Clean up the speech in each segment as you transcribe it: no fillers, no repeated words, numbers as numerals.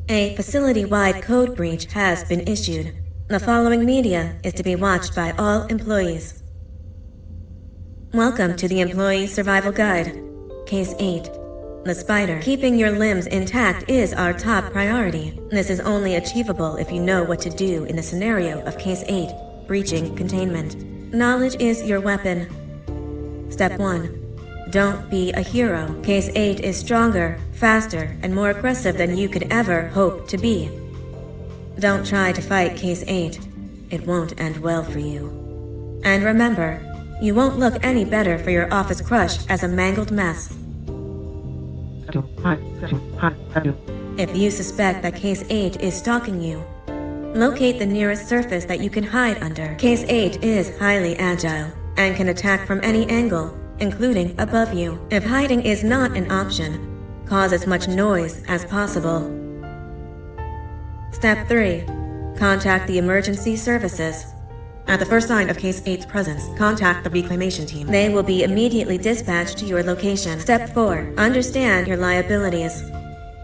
A facility-wide code breach has been issued. The following media is to be watched by all employees. Welcome to the Employee Survival Guide. Case 8. The spider. Keeping your limbs intact is our top priority. This is only achievable if you know what to do in the scenario of Case 8, breaching containment. Knowledge is your weapon. Step 1. Don't be a hero. Case 8 is stronger, faster, and more aggressive than you could ever hope to be. Don't try to fight Case 8. It won't end well for you. And remember, you won't look any better for your office crush as a mangled mess. If you suspect that Case 8 is stalking you, locate the nearest surface that you can hide under. Case 8 is highly agile and can attack from any angle, including above you. If hiding is not an option, cause as much noise as possible. Step 3. Contact the emergency services. At the first sign of Case 8's presence, contact the reclamation team. They will be immediately dispatched to your location. Step 4. Understand your liabilities.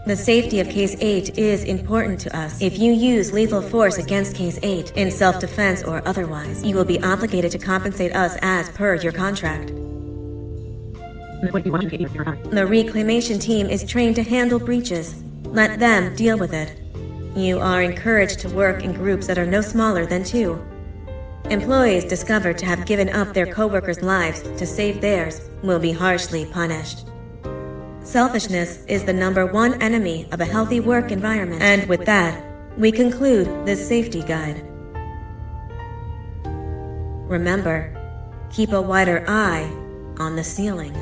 The safety of Case 8 is important to us. If you use lethal force against Case 8, in self-defense or otherwise, you will be obligated to compensate us as per your contract. The reclamation team is trained to handle breaches. Let them deal with it. You are encouraged to work in groups that are no smaller than 2. Employees discovered to have given up their coworkers' lives to save theirs will be harshly punished. Selfishness is the #1 enemy of a healthy work environment. And with that, we conclude this safety guide. Remember, keep a wider eye on the ceiling.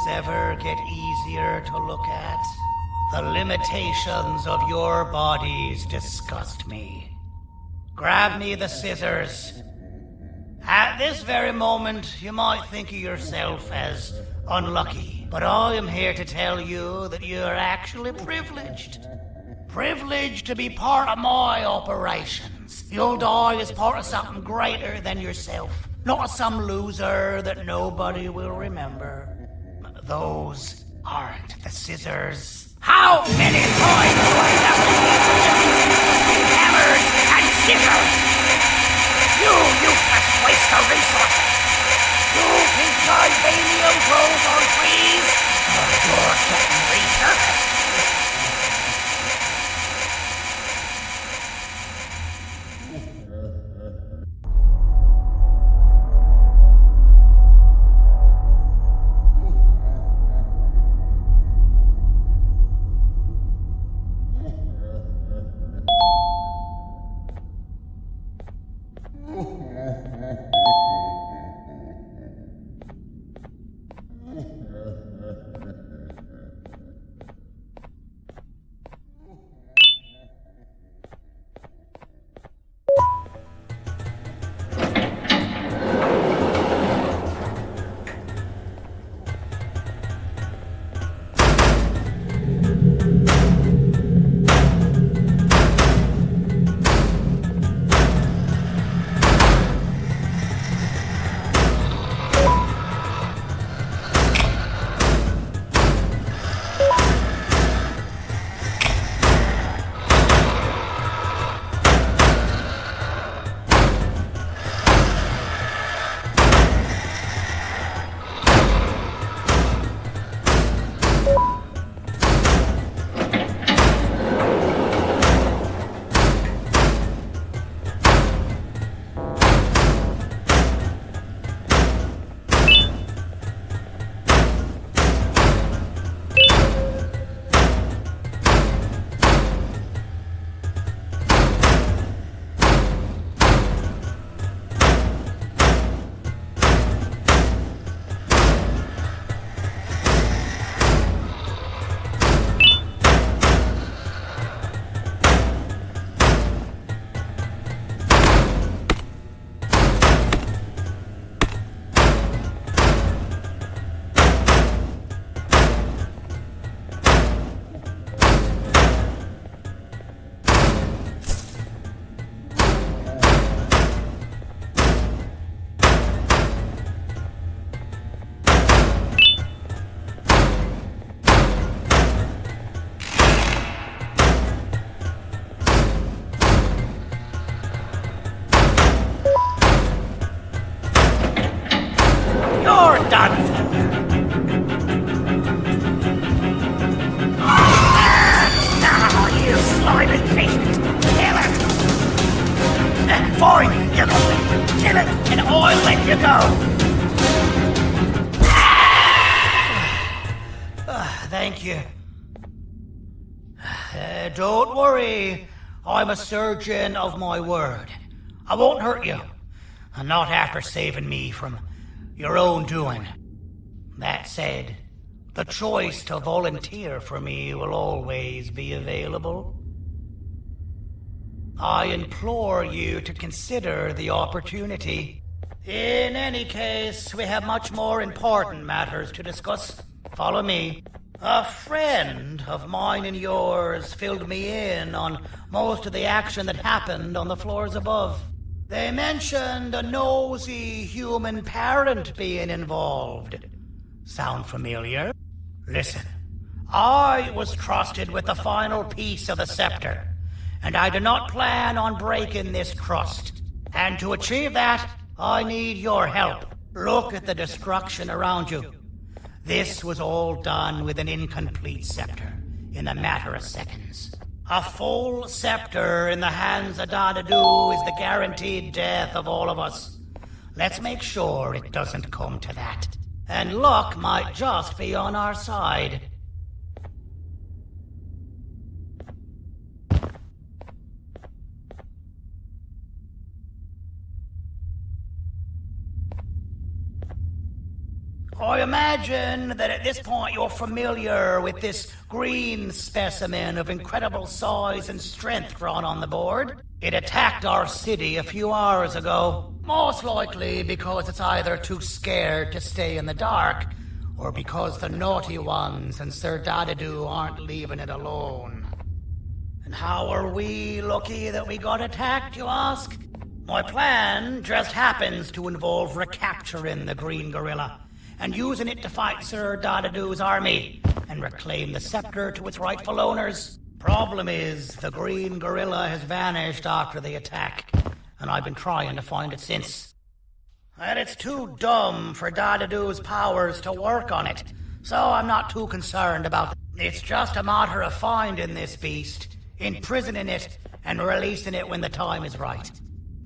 ever get easier to look at? The limitations of your bodies disgust me. Grab me the scissors. At this very moment, you might think of yourself as unlucky, but I am here to tell you that you are actually privileged. Privileged to be part of my operations. You'll die as part of something greater than yourself, not as some loser that nobody will remember. Those aren't the scissors. How many times do I have to use hammers and scissors? You useless waste of resources! You think titanium grows on trees? You're getting repurposed. Thank you. Don't worry. I'm a surgeon of my word. I won't hurt you. And not after saving me from your own doing. That said, the choice to volunteer for me will always be available. I implore you to consider the opportunity. In any case, we have much more important matters to discuss. Follow me. A friend of mine and yours filled me in on most of the action that happened on the floors above. They mentioned a nosy human parent being involved. Sound familiar? Listen, I was trusted with the final piece of the scepter, and I do not plan on breaking this trust. And to achieve that, I need your help. Look at the destruction around you. This was all done with an incomplete scepter, in a matter of seconds. A full scepter in the hands of Dadadu is the guaranteed death of all of us. Let's make sure it doesn't come to that. And luck might just be on our side. I imagine that at this point you're familiar with this green specimen of incredible size and strength drawn on the board. It attacked our city a few hours ago, most likely because it's either too scared to stay in the dark, or because the naughty ones and Sir Dadadu aren't leaving it alone. And how are we lucky that we got attacked, you ask? My plan just happens to involve recapturing the green gorilla and using it to fight Sir Dadadu's army and reclaim the scepter to its rightful owners. Problem is, the green gorilla has vanished after the attack, and I've been trying to find it since. And it's too dumb for Dadadu's powers to work on it, so I'm not too concerned about it. It's just a matter of finding this beast, imprisoning it, and releasing it when the time is right.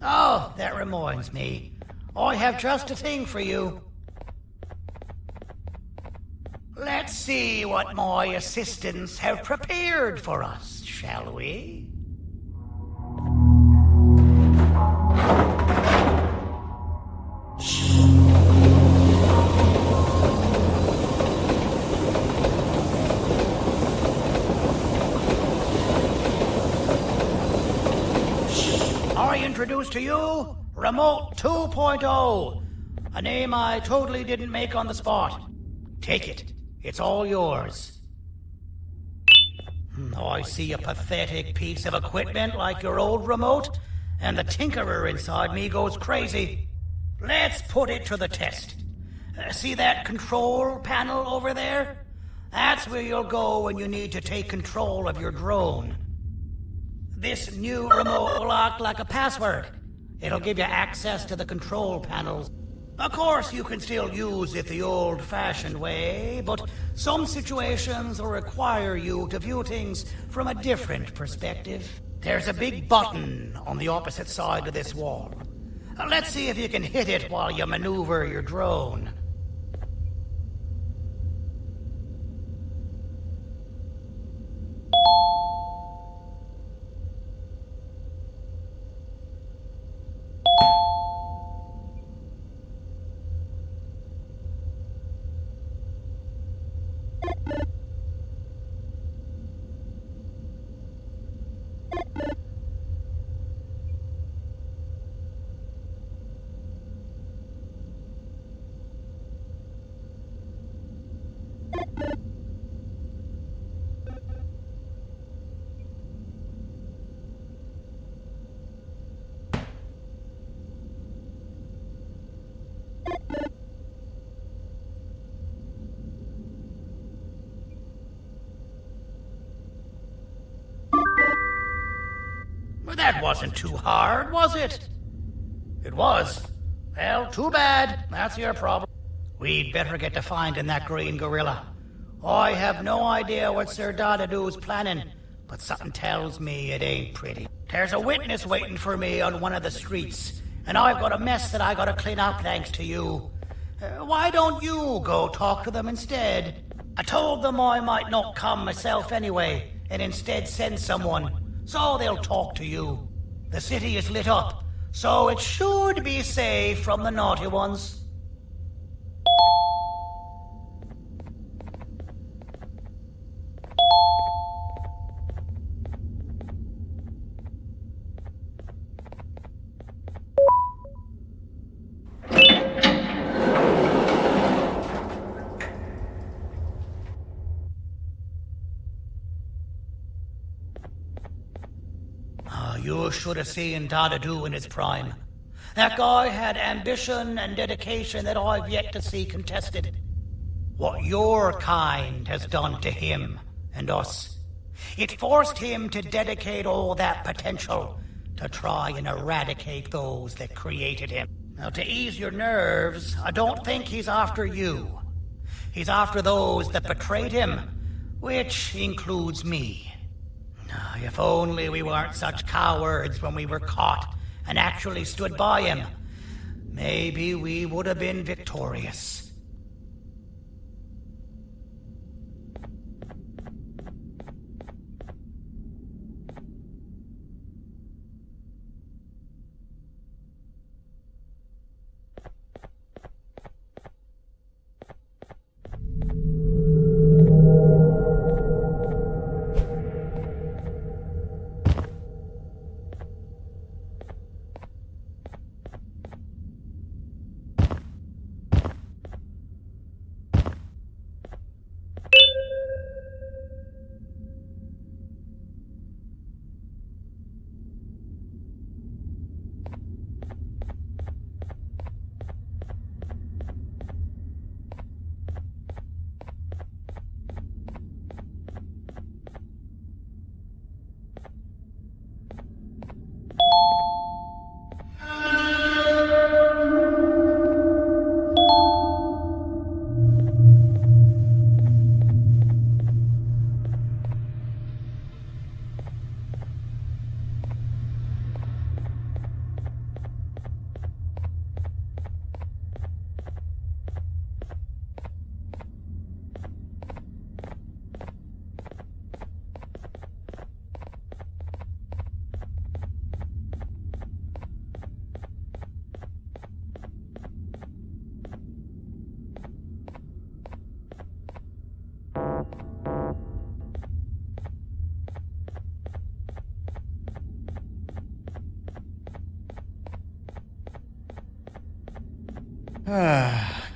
Oh, that reminds me. I have just a thing for you. Let's see what my assistants have prepared for us, shall we? I introduce to you Remote 2.0, a name I totally didn't make on the spot. Take it. It's all yours. I see a pathetic piece of equipment like your old remote, and the tinkerer inside me goes crazy. Let's put it to the test. See that control panel over there? That's where you'll go when you need to take control of your drone. This new remote will act like a password. It'll give you access to the control panels. Of course, you can still use it the old-fashioned way, but some situations will require you to view things from a different perspective. There's a big button on the opposite side of this wall. Let's see if you can hit it while you maneuver your drone. Well, that wasn't too hard, was it? It was. Well, too bad. That's your problem. We'd better get to finding that green gorilla. I have no idea what Sir Dadadu's planning, but something tells me it ain't pretty. There's a witness waiting for me on one of the streets, and I've got a mess that I gotta clean up thanks to you. Why don't you go talk to them instead? I told them I might not come myself anyway, and instead send someone, so they'll talk to you. The city is lit up, so it should be safe from the naughty ones. You should have seen Dadadu in his prime. That guy had ambition and dedication that I've yet to see contested. What your kind has done to him and us. It forced him to dedicate all that potential to try and eradicate those that created him. Now, to ease your nerves, I don't think he's after you. He's after those that betrayed him, which includes me. If only we weren't such cowards when we were caught and actually stood by him, maybe we would have been victorious.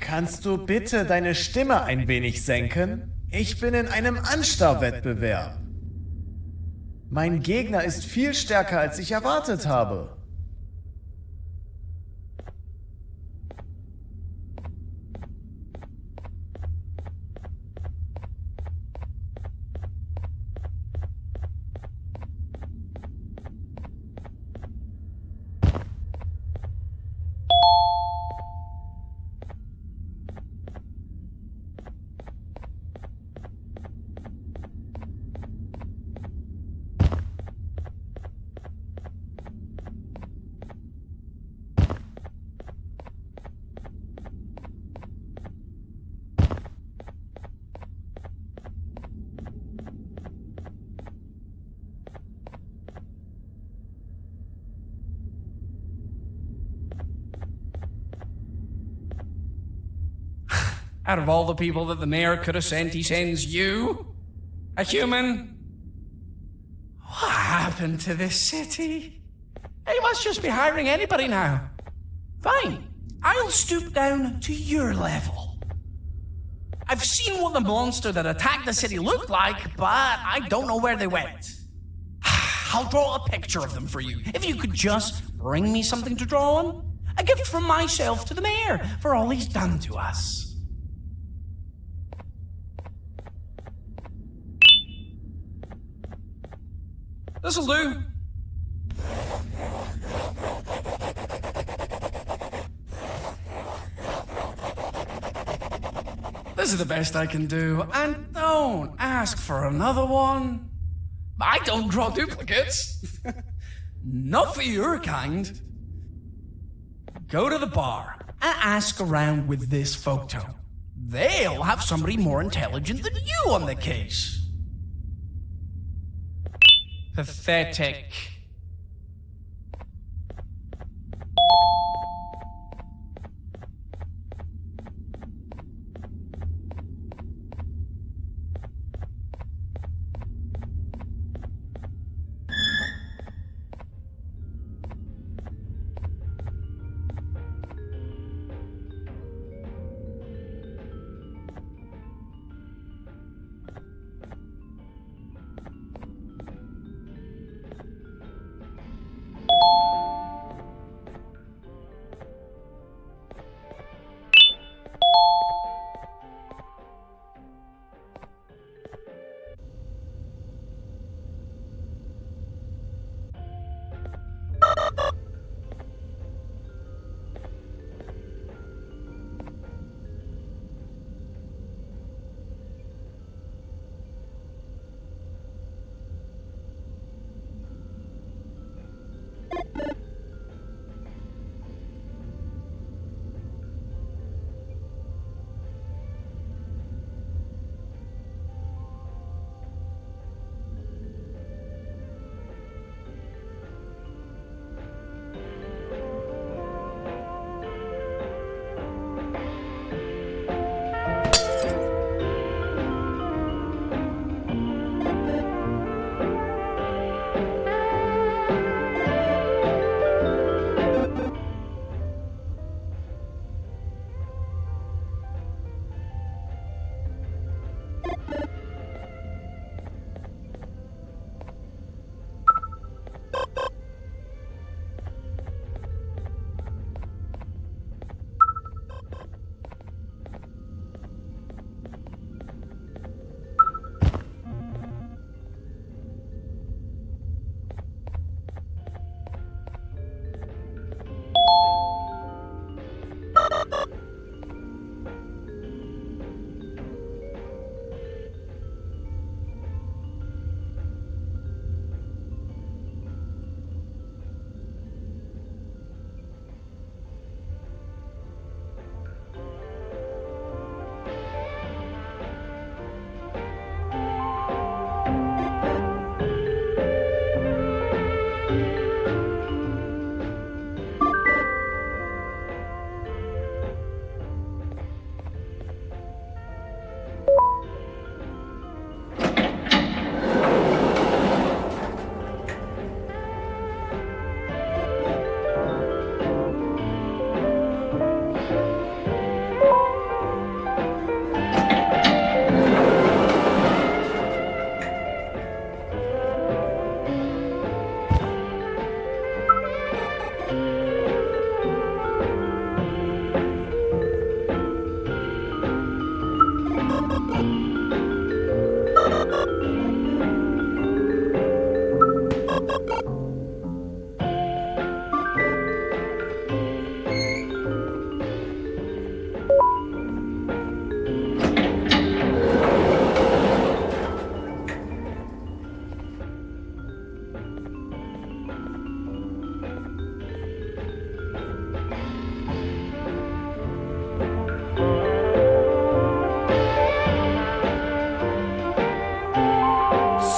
Kannst du bitte deine Stimme ein wenig senken? Ich bin in einem Anstarrwettbewerb. Mein Gegner ist viel stärker, als ich erwartet habe. Out of all the people that the mayor could have sent, he sends you? A human? What happened to this city? He must just be hiring anybody now. Fine, I'll stoop down to your level. I've seen what the monster that attacked the city looked like, but I don't know where they went. I'll draw a picture of them for you. If you could just bring me something to draw on. A gift from myself to the mayor for all he's done to us. This'll do. This is the best I can do, and don't ask for another one. I don't draw duplicates. Not for your kind. Go to the bar and ask around with this photo. They'll have somebody more intelligent than you on the case. Pathetic.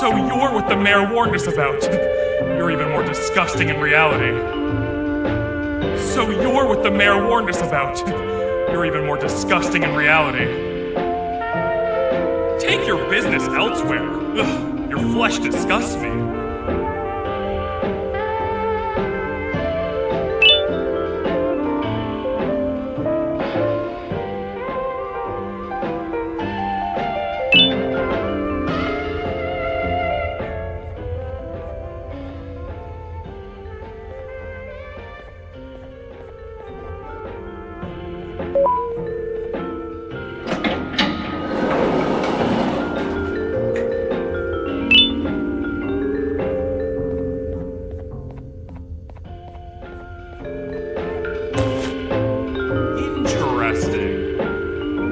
So you're what the mayor warned us about. You're even more disgusting in reality. So you're what the mayor warned us about. You're even more disgusting in reality. Take your business elsewhere. Ugh, your flesh disgusts me.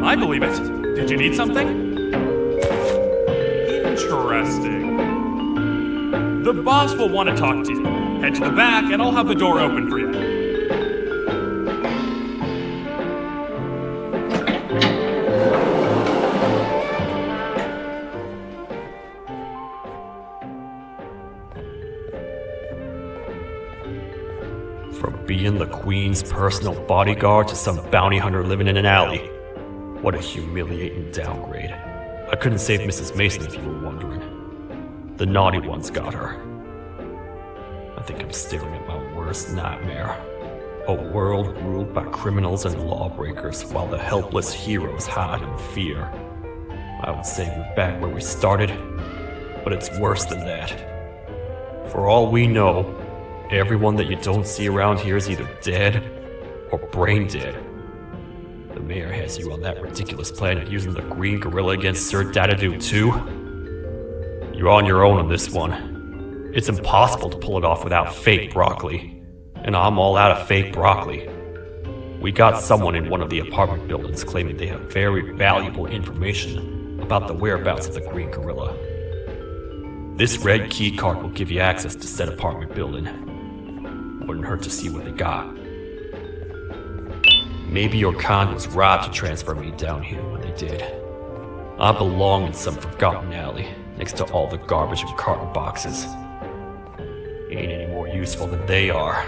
I believe it. Did you need something? Interesting. The boss will want to talk to you. Head to the back and I'll have the door open for you. From being the Queen's personal bodyguard to some bounty hunter living in an alley. What a humiliating downgrade. I couldn't save Mrs. Mason if you were wondering. The naughty ones got her. I think I'm staring at my worst nightmare. A world ruled by criminals and lawbreakers while the helpless heroes hide in fear. I would say we're back where we started, but it's worse than that. For all we know, everyone that you don't see around here is either dead or brain dead. The mayor has you on that ridiculous planet using the green gorilla against Sir Dadadoo too? You're on your own on this one. It's impossible to pull it off without fake broccoli. And I'm all out of fake broccoli. We got someone in one of the apartment buildings claiming they have very valuable information about the whereabouts of the green gorilla. This red key card will give you access to said apartment building. Wouldn't hurt to see what they got. Maybe your con was robbed to transfer me down here when they did. I belong in some forgotten alley, next to all the garbage and carton boxes. Ain't any more useful than they are.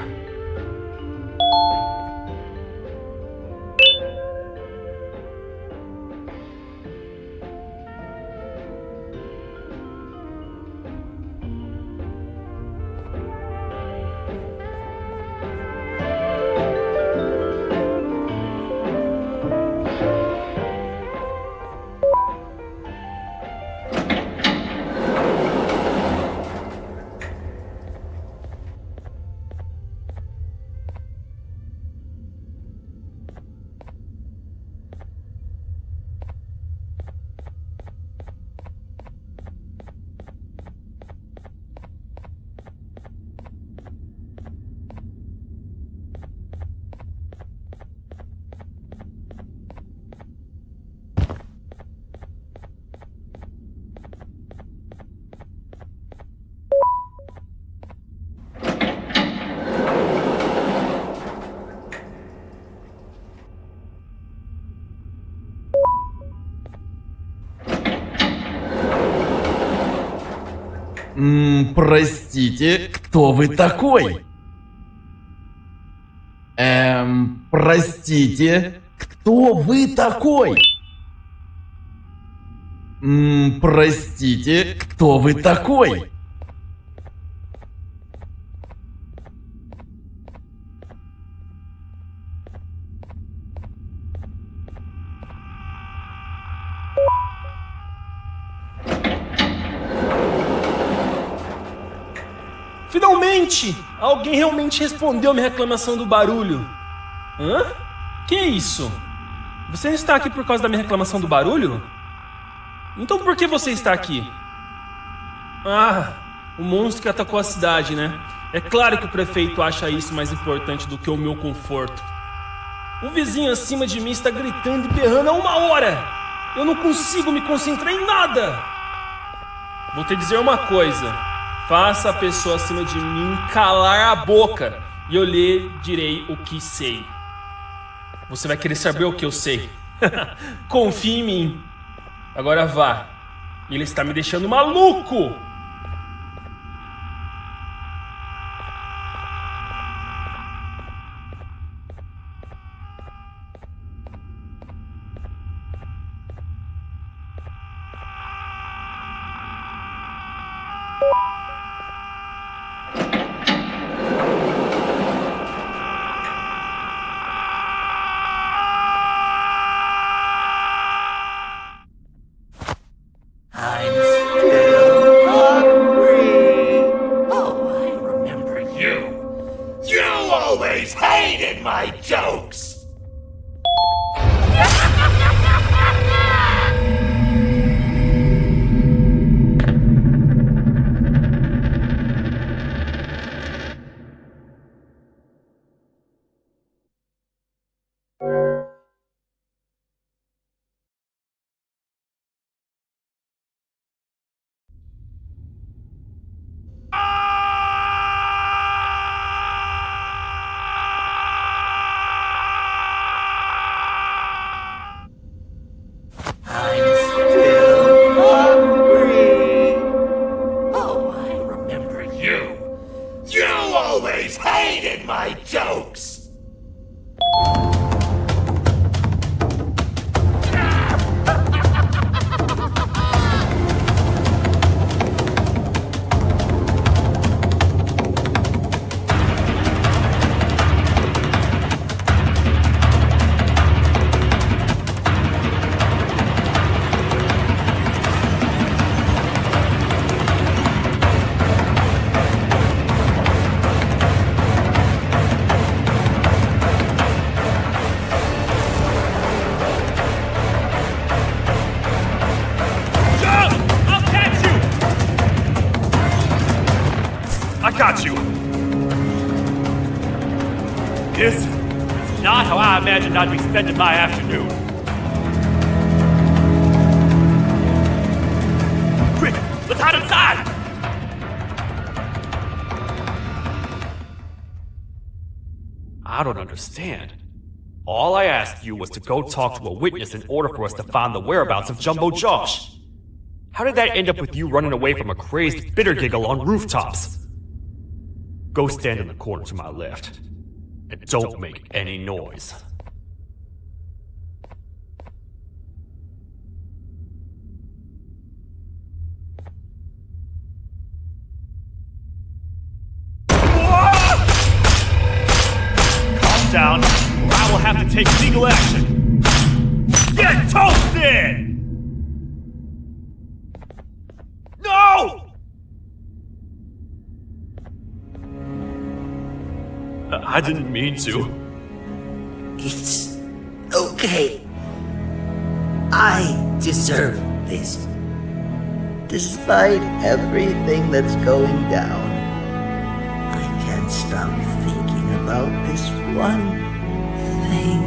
Простите, кто вы такой? Простите, кто вы такой? Простите, кто вы такой? Finalmente! Alguém realmente respondeu a minha reclamação do barulho. Hã? Que é isso? Você não está aqui por causa da minha reclamação do barulho? Então por que você está aqui? Ah, O monstro que atacou a cidade, né? É claro que o prefeito acha isso mais importante do que o meu conforto. O vizinho acima de mim está gritando e berrando há 1 hora. Eu não consigo me concentrar em nada. Vou te dizer uma coisa. Faça a pessoa acima de mim calar a boca e eu lhe direi o que sei. Você vai querer saber o que eu sei. Confie em mim. Agora vá. Ele está me deixando maluco. My jokes! My jokes! Got you! This is not how I imagined I'd be spending my afternoon. Quick, let's hide inside! I don't understand. All I asked you was to go talk to a witness in order for us to find the whereabouts of Jumbo Josh. How did that end up with you running away from a crazed bitter giggle on rooftops? Go stand in the corner to my left, and don't make any noise. Calm down, or I will have to take legal action. Get toasted! No! I didn't mean to. It's okay. I deserve this. Despite everything that's going down, I can't stop thinking about this one thing.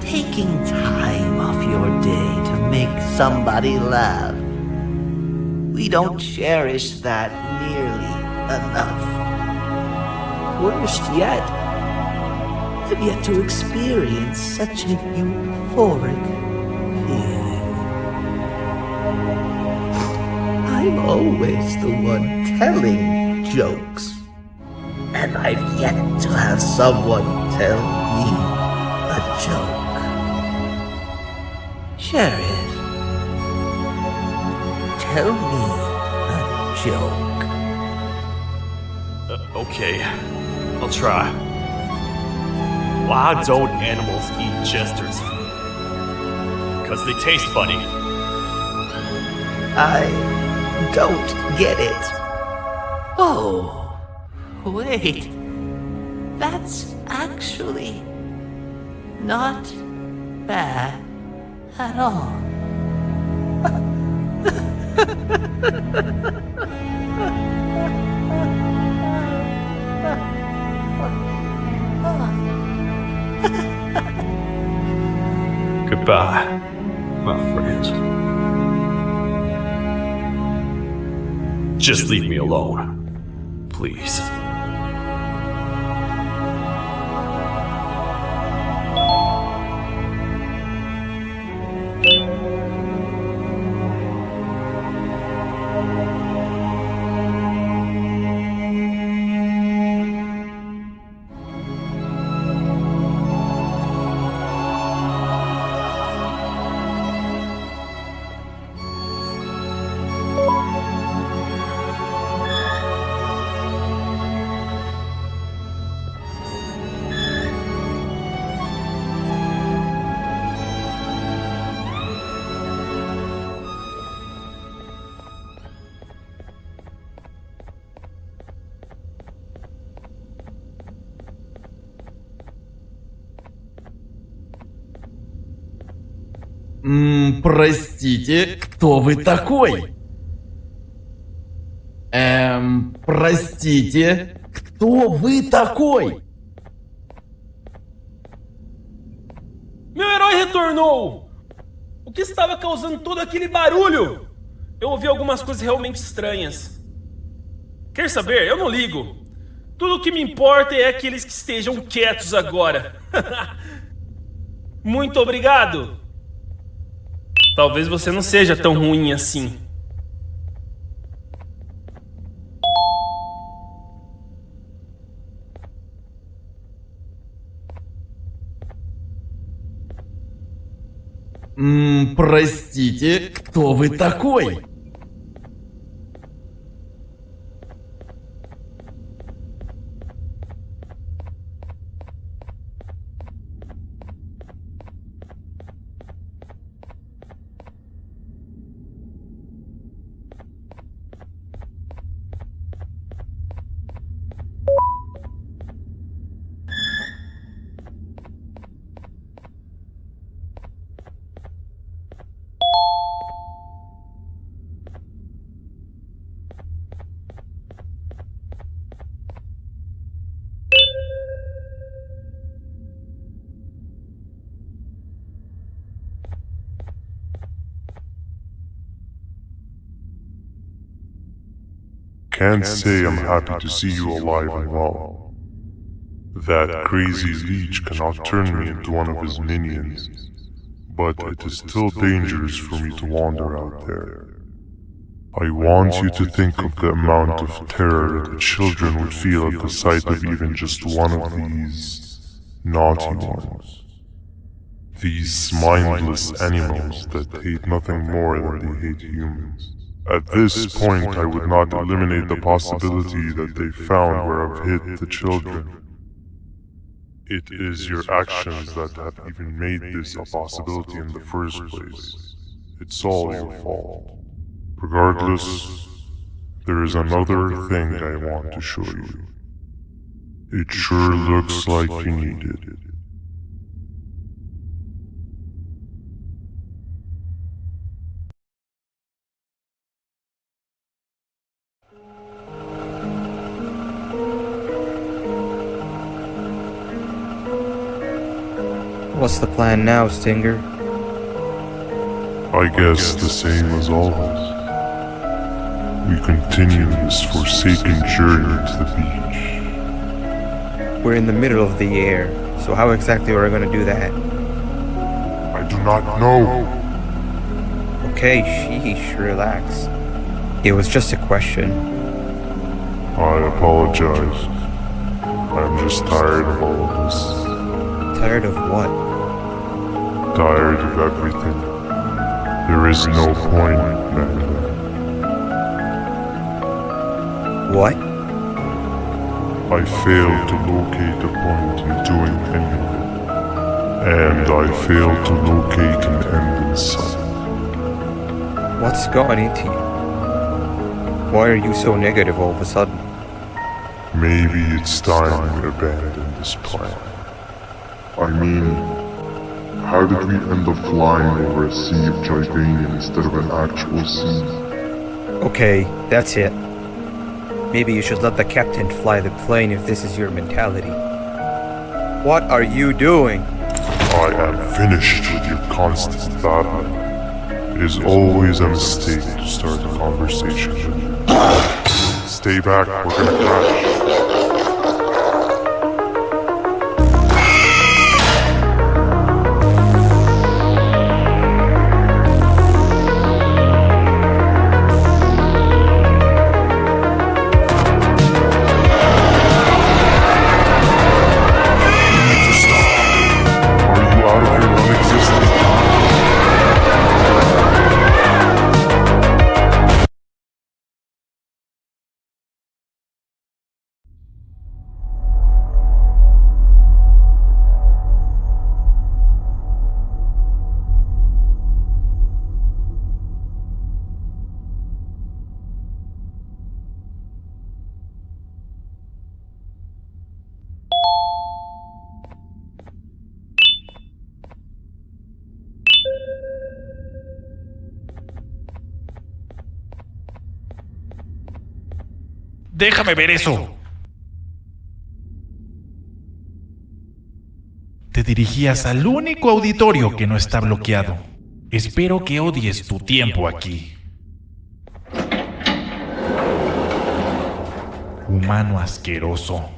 Taking time off your day to make somebody laugh. We don't cherish that nearly enough. Worst yet, I've yet to experience such a euphoric feeling. I'm always the one telling jokes, and I've yet to have someone tell me a joke. Sheriff, tell me a joke. Okay, I'll try. Why don't animals eat jesters? Because they taste funny. I don't get it. Oh, wait. That's actually not bad at all. Goodbye, my friend. Just leave me alone, please. Простите, кто вы такой? Простите, кто вы такой? Meu herói retornou! O que estava causando todo aquele barulho? Eu ouvi algumas coisas realmente estranhas. Quer saber? Eu não ligo. Tudo o que me importa é aqueles que estejam quietos agora. Muito obrigado! Talvez você não seja tão ruim assim. Простите, кто вы такой? Can't say I'm happy to see you alive and well. That crazy leech cannot turn me into one of his minions, but it is still dangerous for me to wander out there. I want you to think of the amount of terror that children would feel at the sight of even just one of these naughty ones. These mindless animals that hate nothing more than they hate humans. At this point, I would not eliminate the possibility that they found where I've hid the children. It is your actions that have even made this a possibility in the first place. It's all your fault. Regardless, there is another thing I want to show you. It sure looks like you need it. What's the plan now, Stinger? I guess the same as always. We continue this forsaken journey to the beach. We're in the middle of the air, so how exactly are we going to do that? I do not know. Okay, sheesh, relax. It was just a question. I apologize. I'm just tired of all of this. Tired of what? Tired of everything. There is no point, man. What? I failed to locate a point in doing any of it. And I failed to locate an end in sight. What's gotten into you? Why are you so negative all of a sudden? Maybe it's time we abandon this plan. I mean, how did we end up flying over a sea of Jordanian instead of an actual sea? Okay, that's it. Maybe you should let the captain fly the plane if this is your mentality. What are you doing? I am finished with your constant battle. It is always a mistake to start a conversation with. Stay back, we're gonna crash. Déjame ver eso. Te dirigías al único auditorio que no está bloqueado. Espero que odies tu tiempo aquí. Humano asqueroso.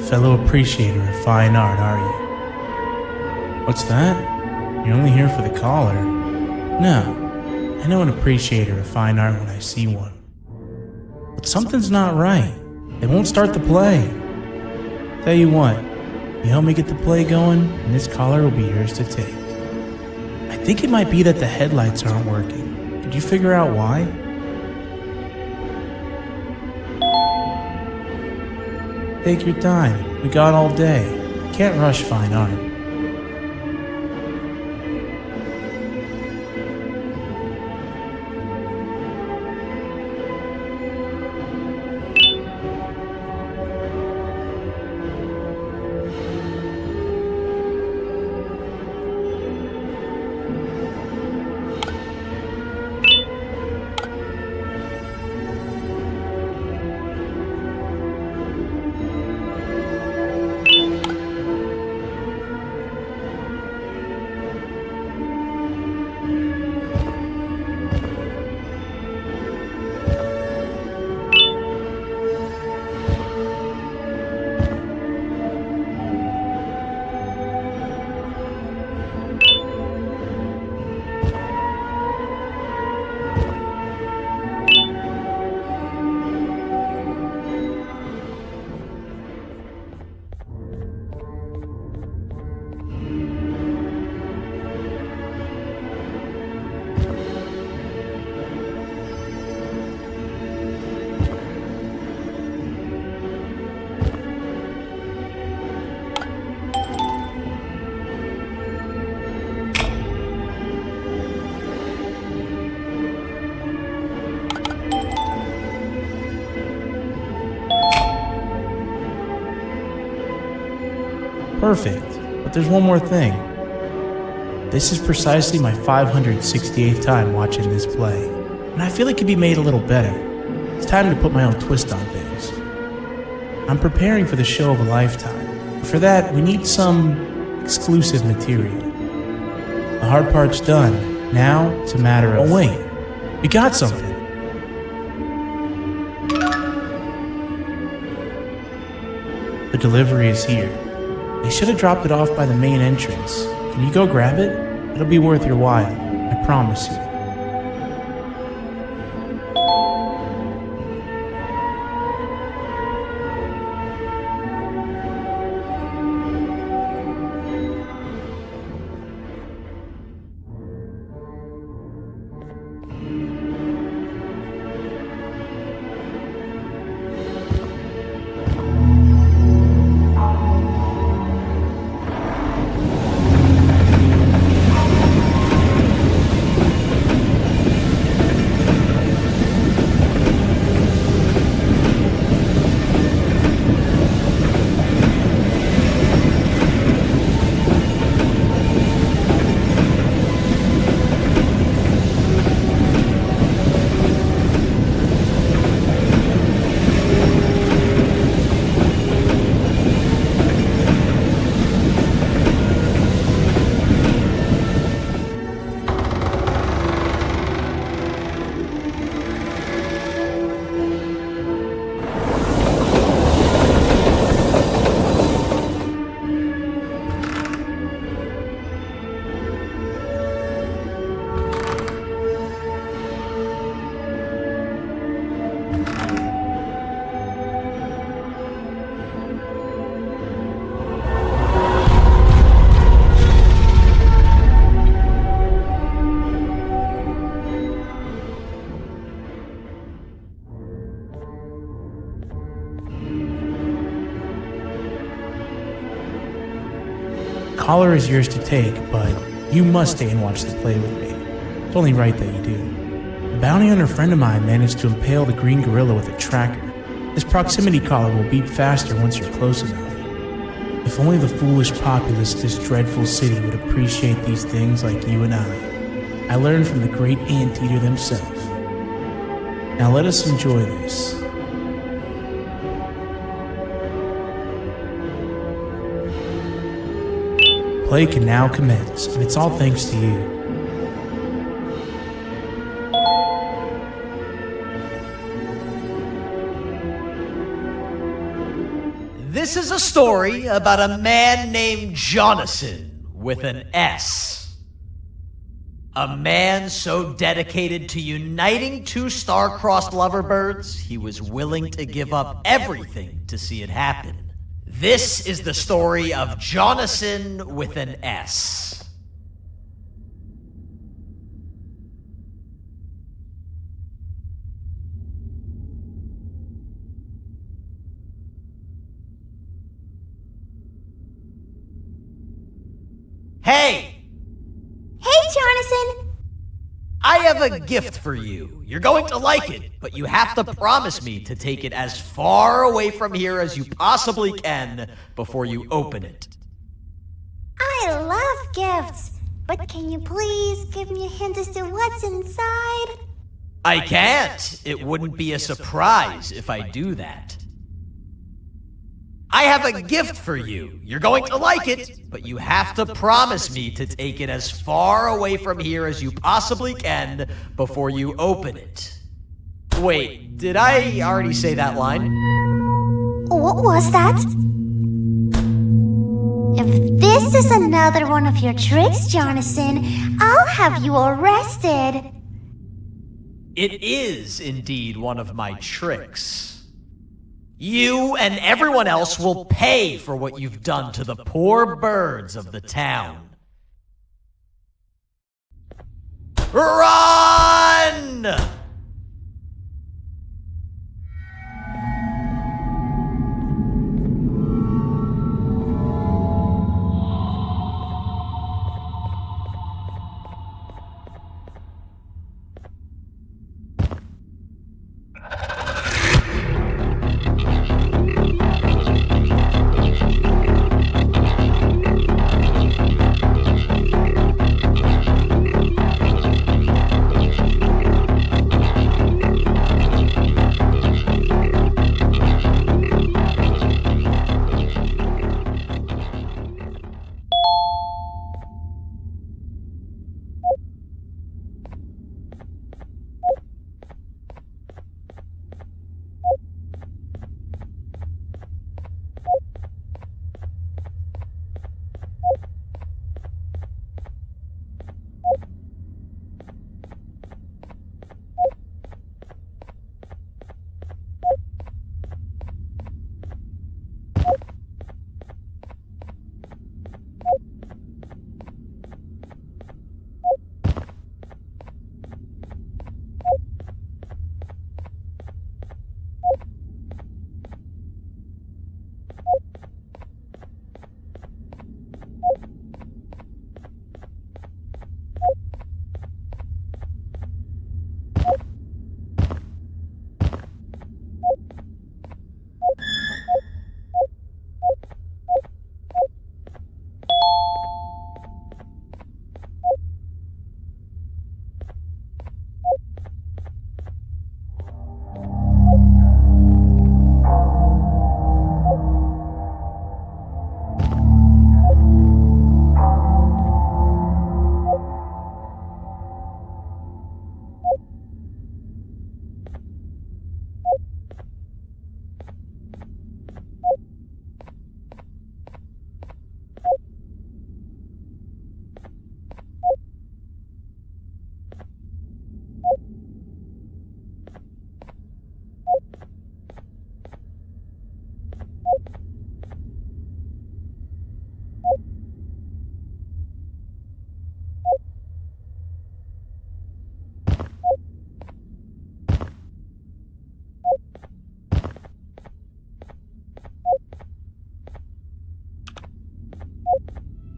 Fellow appreciator of fine art, are you? What's that? You're only here for the collar? No, I know an appreciator of fine art when I see one. But something's not right. They won't start the play. Tell you what, you help me get the play going, and this collar will be yours to take. I think it might be that the headlights aren't working. Could you figure out why? Take your time. We got all day. Can't rush fine art. Perfect, but there's one more thing. This is precisely my 568th time watching this play, and I feel it could be made a little better. It's time to put my own twist on things. I'm preparing for the show of a lifetime. For that, we need some exclusive material. The hard part's done. Now it's a matter of... Oh wait, we got something. The delivery is here. They should have dropped it off by the main entrance. Can you go grab it? It'll be worth your while, I promise you. Collar is yours to take, but you must stay and watch the play with me. It's only right that you do. A bounty hunter friend of mine managed to impale the green gorilla with a tracker. This proximity collar will beep faster once you're close enough. If only the foolish populace of this dreadful city would appreciate these things like you and I. I learned from the great anteater themselves. Now let us enjoy this. Play can now commence, and it's all thanks to you. This is a story about a man named Jonathan with an S. A man so dedicated to uniting two star-crossed loverbirds, he was willing to give up everything to see it happen. This is the story of Jonathan with an S. Hey! Hey, Jonathan! I have a gift for you. You're going to like it, but you have to promise me to take it as far away from here as you possibly can before you open it. I love gifts, but can you please give me a hint as to what's inside? I can't. It wouldn't be a surprise if I do that. I have a gift for you. You're going to like it, but you have to promise me to take it as far away from here as you possibly can before you open it. Wait, did I already say that line? What was that? If this is another one of your tricks, Jonathan, I'll have you arrested. It is indeed one of my tricks. You and everyone else will pay for what you've done to the poor birds of the town. Run!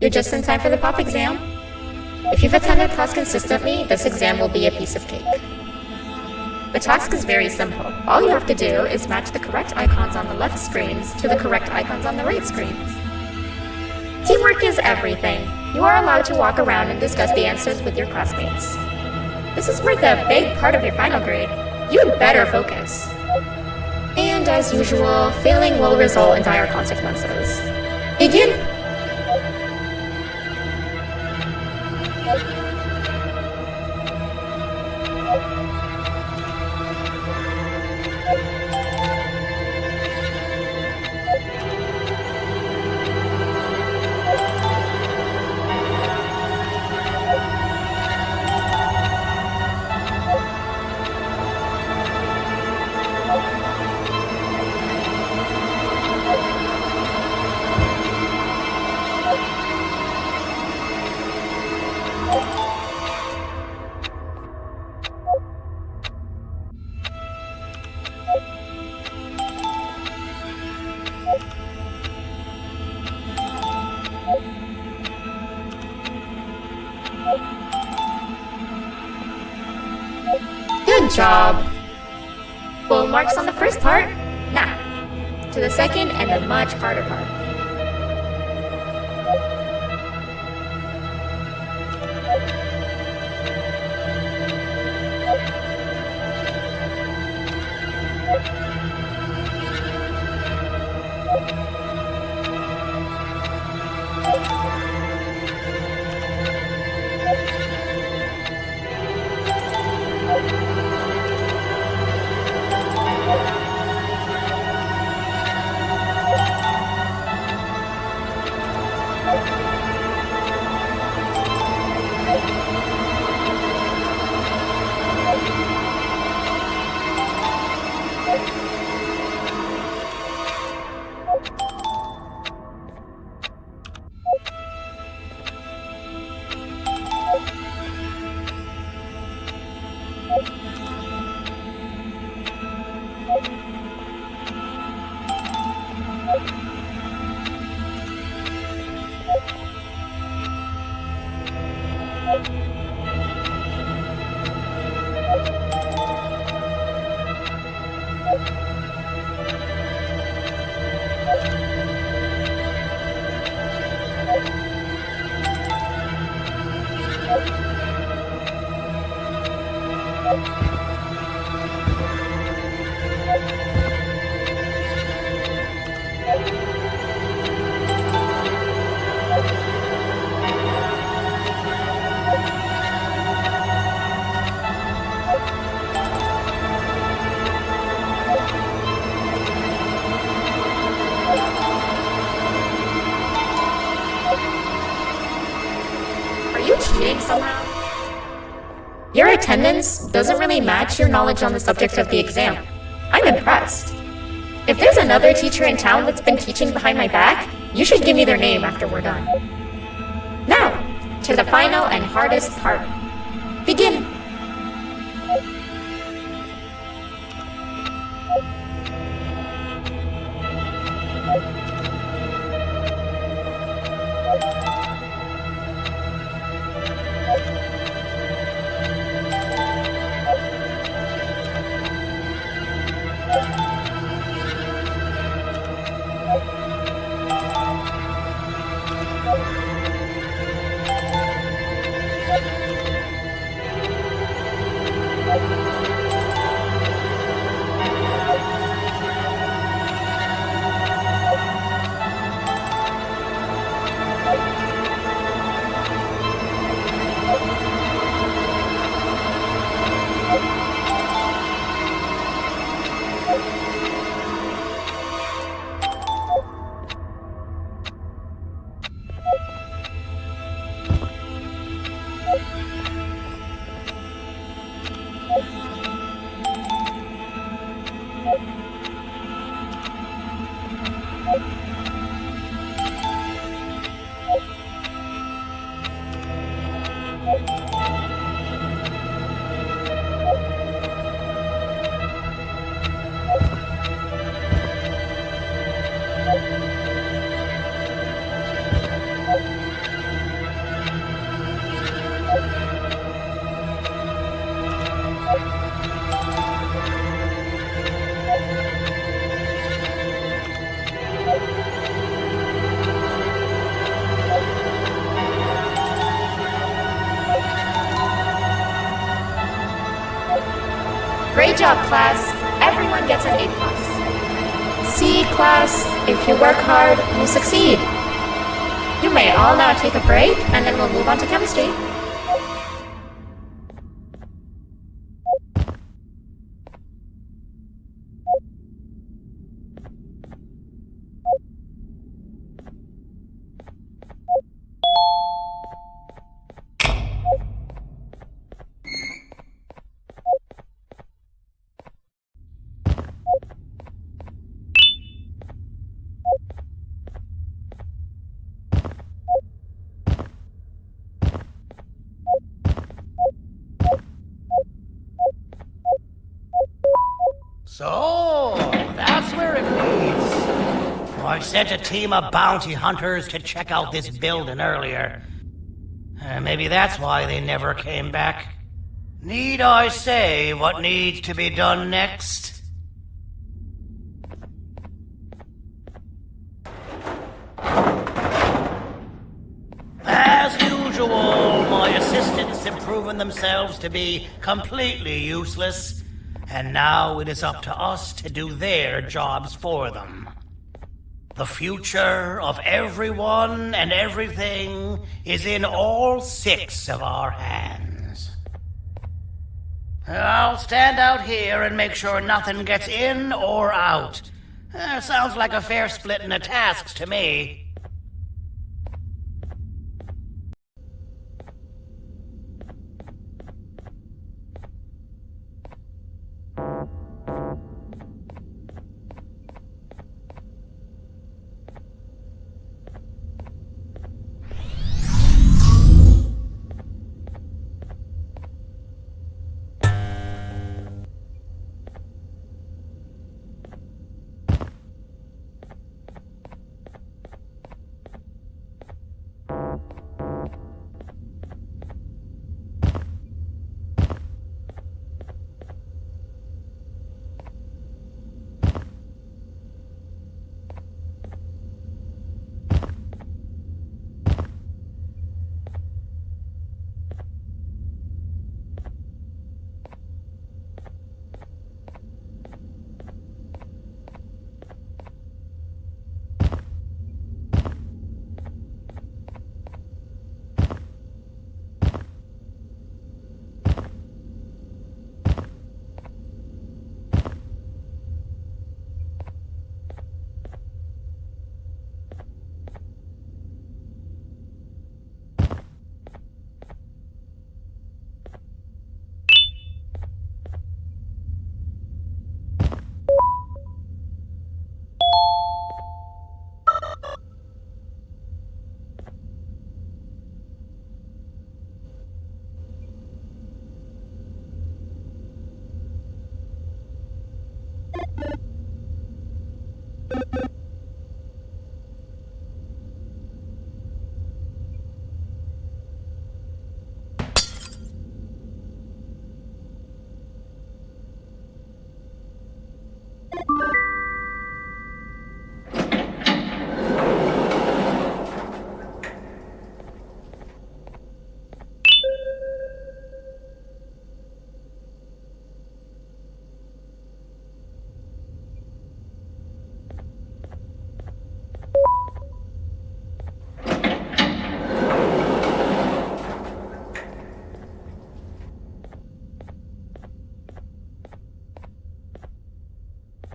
You're just in time for the pop exam. If you've attended class consistently, this exam will be a piece of cake. The task is very simple. All you have to do is match the correct icons on the left screens to the correct icons on the right screens. Teamwork is everything. You are allowed to walk around and discuss the answers with your classmates. This is worth a big part of your final grade. You'd better focus. And as usual, failing will result in dire consequences. Begin! Good job. Full marks on the first part. Now, to the second and the much harder part. Somehow. Your attendance doesn't really match your knowledge on the subject of the exam. I'm impressed. If there's another teacher in town that's been teaching behind my back, you should give me their name after we're done. Now, to the final and hardest part. Begin! job, class. Everyone gets an A+. See, class, if you work hard, you succeed. You may all now take a break, and then we'll move on to chemistry. So, that's where it leads. I sent a team of bounty hunters to check out this building earlier. Maybe that's why they never came back. Need I say what needs to be done next? As usual, my assistants have proven themselves to be completely useless, and now it is up to us to do their jobs for them. The future of everyone and everything is in all 6 of our hands. I'll stand out here and make sure nothing gets in or out. Sounds like a fair splitting of tasks to me.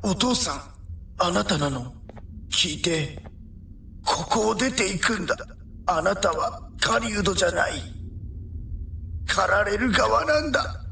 お父さん、あなたなの？聞いて、ここを出ていくんだ。あなたは狩人じゃない。狩られる側なんだ。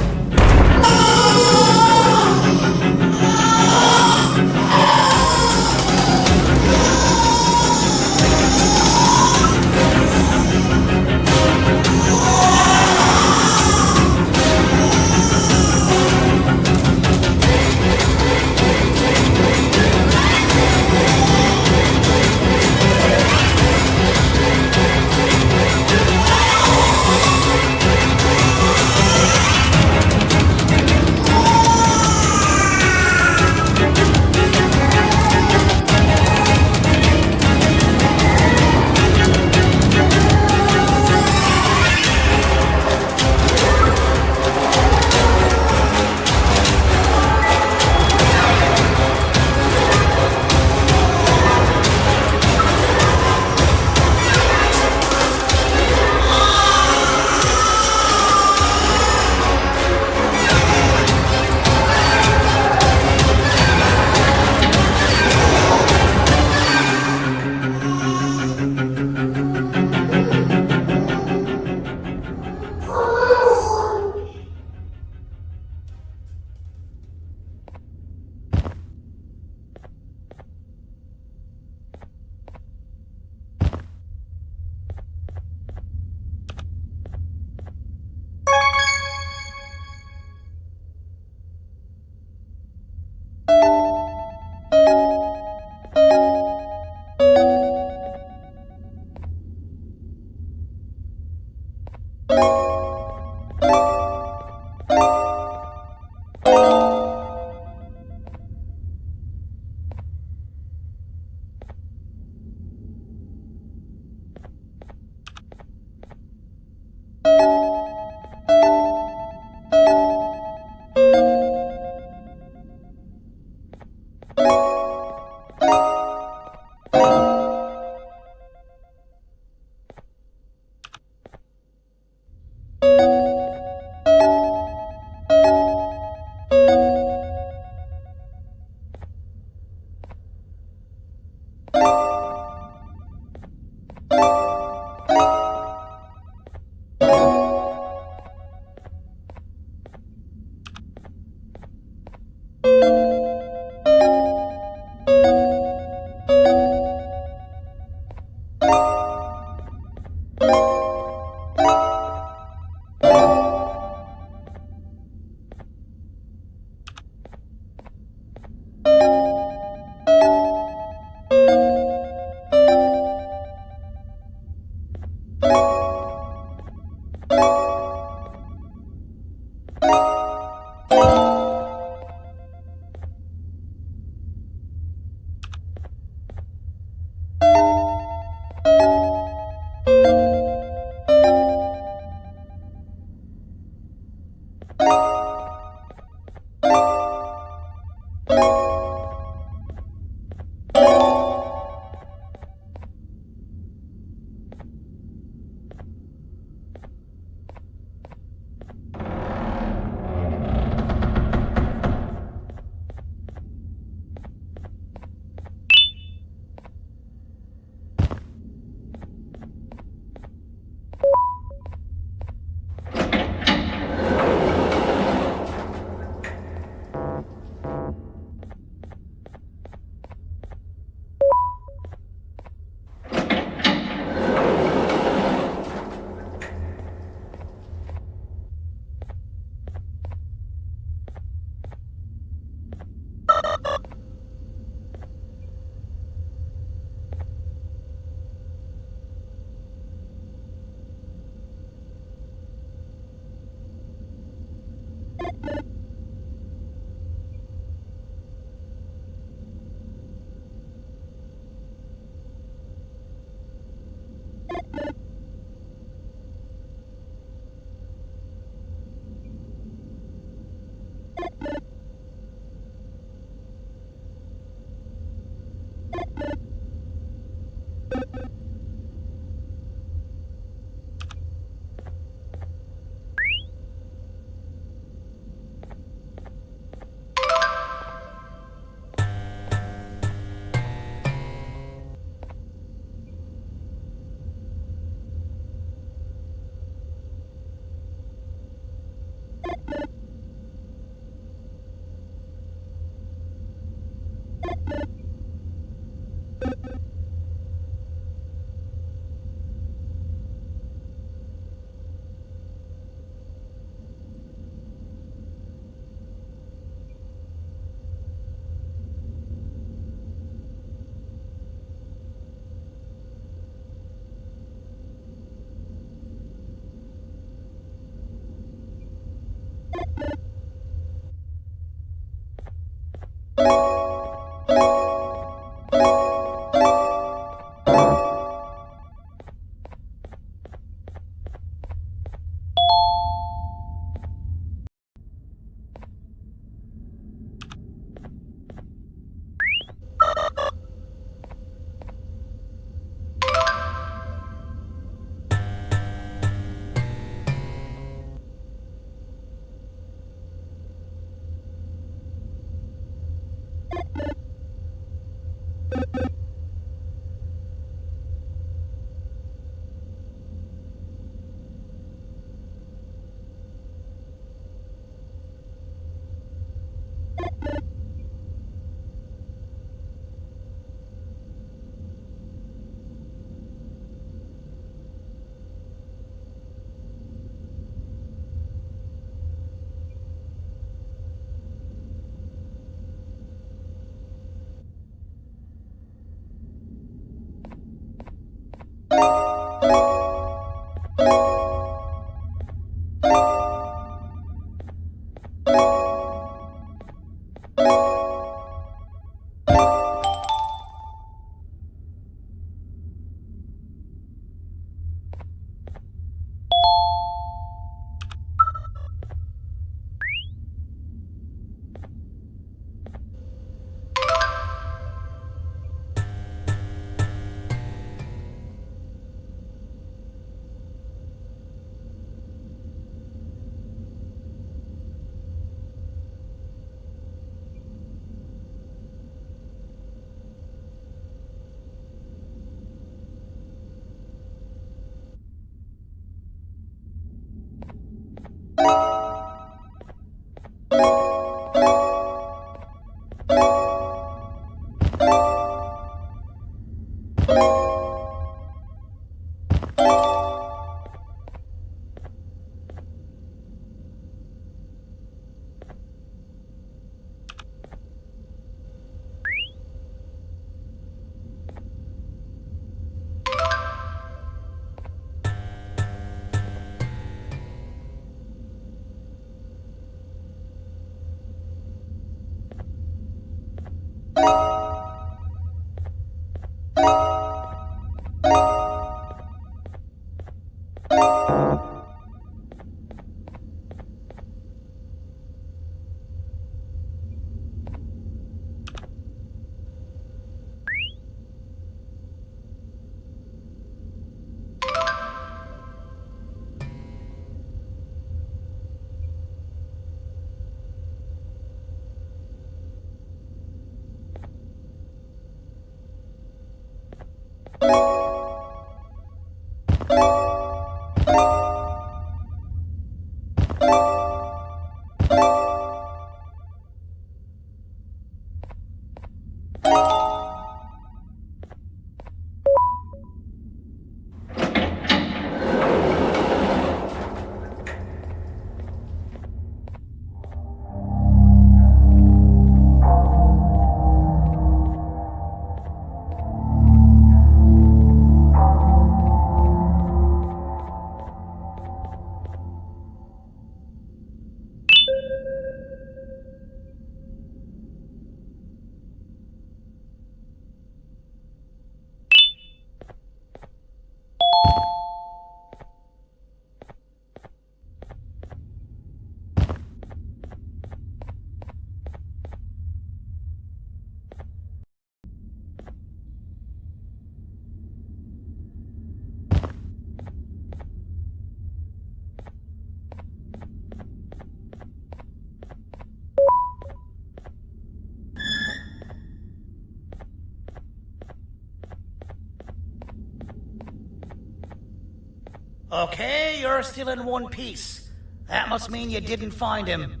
Okay, you're still in one piece. That must mean you didn't find him.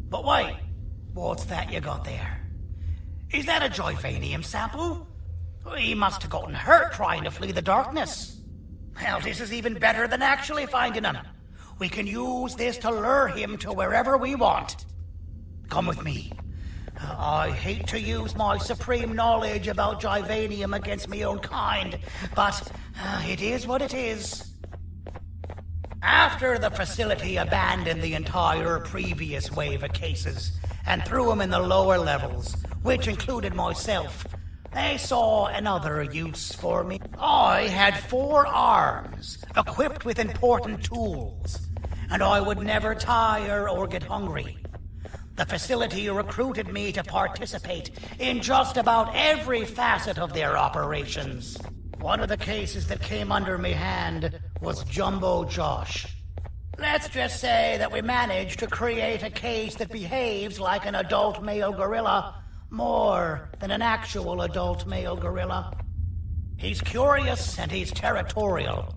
But wait, what's that you got there? Is that a Joyvanium sample? He must have gotten hurt trying to flee the darkness. Well, this is even better than actually finding him. We can use this to lure him to wherever we want. Come with me. I hate to use my supreme knowledge about Joyvanium against my own kind, but it is what it is. After the facility abandoned the entire previous wave of cases and threw them in the lower levels, which included myself, they saw another use for me. I had 4 arms, equipped with important tools, and I would never tire or get hungry. The facility recruited me to participate in just about every facet of their operations. One of the cases that came under me hand was Jumbo Josh. Let's just say that we managed to create a case that behaves like an adult male gorilla more than an actual adult male gorilla. He's curious and he's territorial.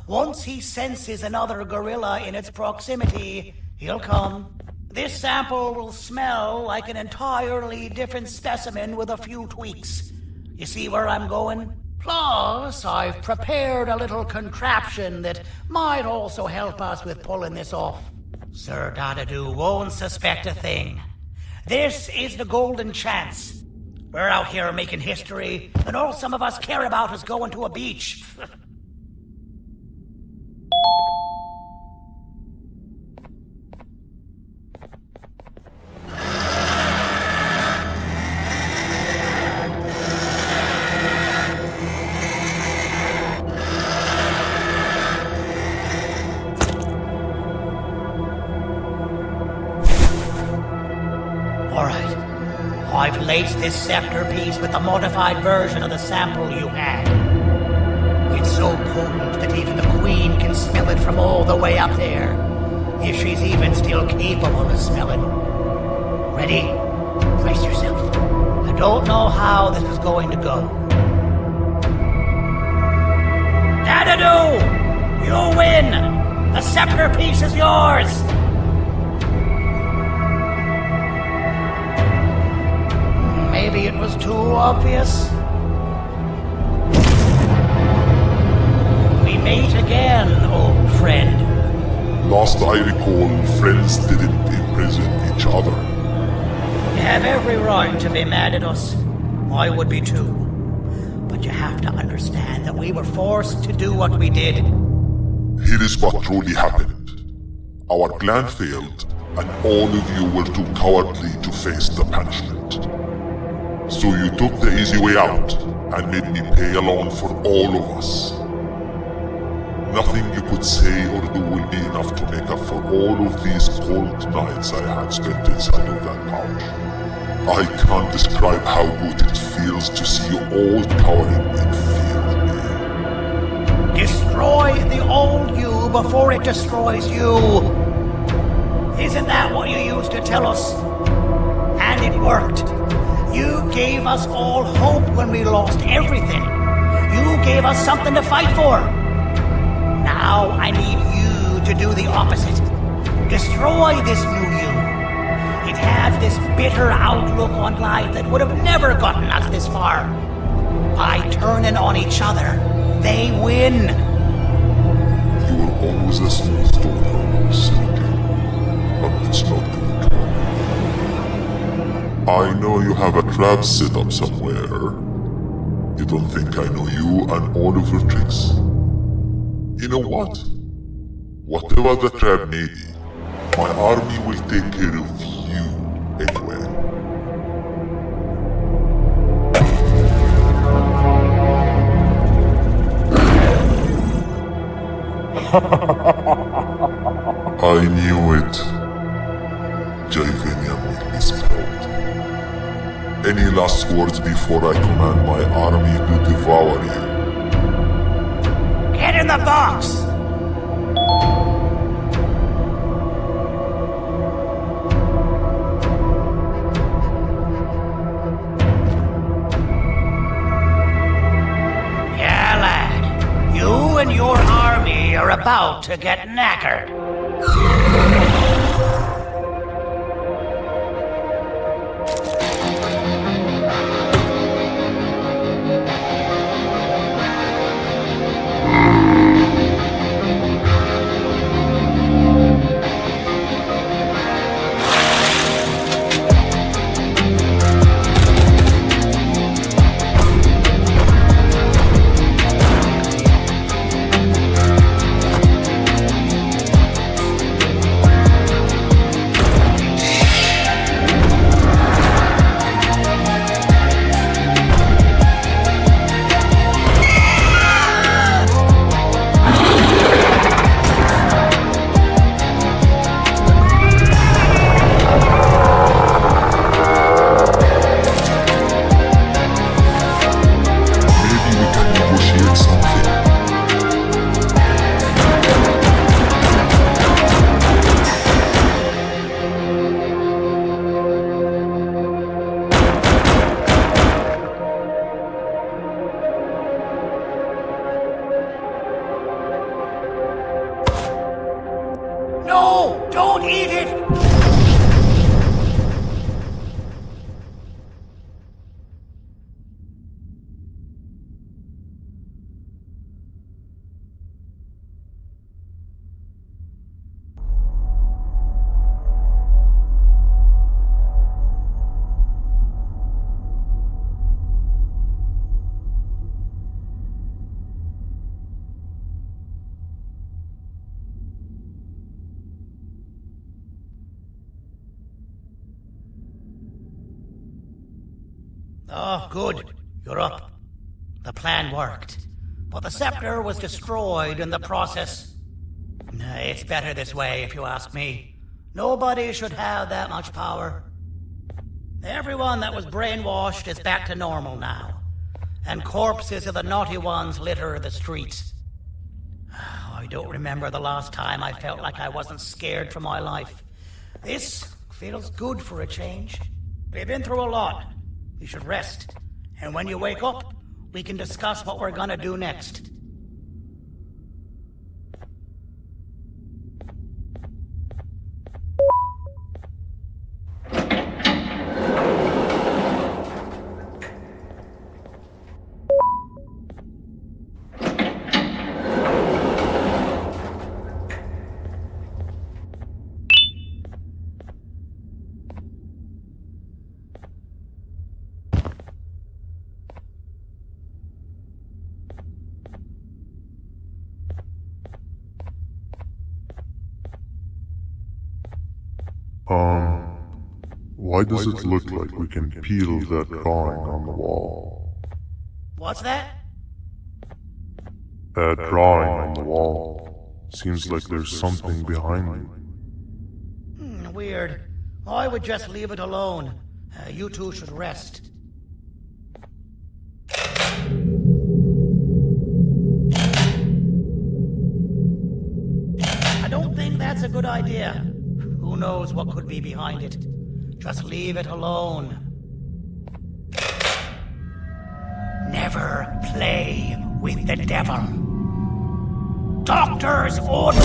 Once he senses another gorilla in its proximity, he'll come. This sample will smell like an entirely different specimen with a few tweaks. You see where I'm going? Plus, I've prepared a little contraption that might also help us with pulling this off. Sir Dadadoo won't suspect a thing. This is the golden chance. We're out here making history, and all some of us care about is going to a beach. I've laced this scepter piece with the modified version of the sample you had. It's so potent that even the Queen can smell it from all the way up there, if she's even still capable of smelling. Ready? Brace yourself. I don't know how this is going to go. Dadadoo! You win! The scepter piece is yours! Maybe it was too obvious. We meet again, old friend. Last I recall, friends didn't imprison each other. You have every right to be mad at us. I would be too. But you have to understand that we were forced to do what we did. Here is what truly happened. Our plan failed, and all of you were too cowardly to face the punishment. So you took the easy way out, and made me pay along for all of us. Nothing you could say or do will be enough to make up for all of these cold nights I had spent inside of that pouch. I can't describe how good it feels to see you all cowering in fear of me. Destroy the old you before it destroys you. Isn't that what you used to tell us? And it worked. You gave us all hope when we lost everything. You gave us something to fight for. Now I need you to do the opposite. Destroy this new you. It has this bitter outlook on life that would have never gotten us this far. By turning on each other, they win. You were always a smooth talker, Silky. But it's not good. I know you have a trap set up somewhere. You don't think I know you and all of your tricks? You know what? Whatever the trap may be, my army will take care of you anyway. I knew it. Joyvanium will be spelled. Any last words before I command my army to devour you? Get in the box! Yeah, lad. You and your army are about to get knackered. No! Don't eat it! Oh, good. You're up. The plan worked. But the scepter was destroyed in the process. It's better this way, if you ask me. Nobody should have that much power. Everyone that was brainwashed is back to normal now. And corpses of the naughty ones litter the streets. I don't remember the last time I felt like I wasn't scared for my life. This feels good for a change. We've been through a lot. You should rest. And when you wake up, we can discuss what we're gonna do next. Why does it look like we can peel that drawing on the wall? What's that? That drawing on the wall. Seems like there's something behind it. Weird. I would just leave it alone. You two should rest. I don't think that's a good idea. Who knows what could be behind it? Just leave it alone. Never play with the devil. Doctor's orders!